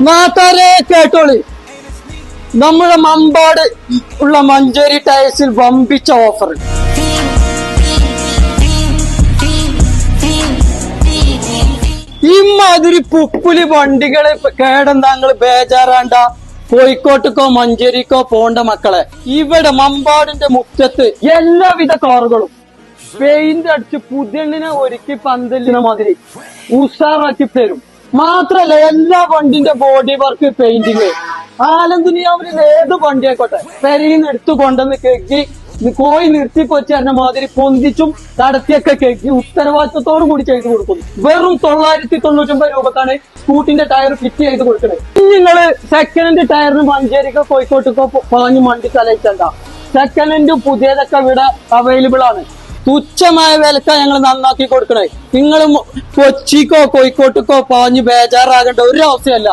നാട്ടാരെ കേട്ടോളി, നമ്മുടെ മമ്പാട് ഉള്ള മഞ്ചേരി ടയർസിൽ വമ്പിച്ച ഓഫർ. ഇമാതിരി പുപ്പുലി വണ്ടികള് കേടെന്താങ്ങള് ബേജാറാണ്ട. കോഴിക്കോട്ടേക്കോ മഞ്ചേരിക്കോ പോണ്ട മക്കളെ, ഇവിടെ മമ്പാടിന്റെ മുറ്റത്ത് എല്ലാവിധ കാറുകളും പെയിന്റ് അടിച്ച് പുതിയണ്ണിനെ ഒരുക്കി പന്തലിന മാതിരി ഉഷാറാക്കി തരും. മാത്രല്ല എല്ലാ വണ്ടിന്റെ ബോഡി വർക്ക് പെയിന്റിങ് ആലന്തുനിയാവിൽ ഏത് വണ്ടി ആയിക്കോട്ടെ പെരയിന്ന് എടുത്തു കൊണ്ടെന്ന് കേക്കി കോഴി നിർത്തി പൊച്ചറിന മാതിരി പൊന്തിച്ചും കടത്തിയൊക്കെ കേക്കി ഉത്തരവാദിത്തത്തോടു കൂടി ചെയ്തു കൊടുക്കുന്നു. വെറും 999 രൂപക്കാണ് സ്കൂട്ടിന്റെ ടയർ ഫിറ്റ് ചെയ്ത് കൊടുക്കുന്നത്. നിങ്ങള് സെക്കൻഡ് ഹാൻഡ് ടയറിന് മഞ്ചേരിക്കോ കോഴിക്കോട്ടേക്കോ പാഞ്ഞു വണ്ടി ചലയിച്ചണ്ട. സെക്കൻഡ് ഹാൻഡ് പുതിയതൊക്കെ ഇവിടെ അവൈലബിൾ ആണ്. തുച്ഛമായ വിലക്ക ഞങ്ങൾ നന്നാക്കി കൊടുക്കണേ. നിങ്ങൾ കൊച്ചിക്കോ കോഴിക്കോട്ടേക്കോ പാഞ്ഞു ബേജാറാകേണ്ട ഒരു അവസ്ഥയല്ല.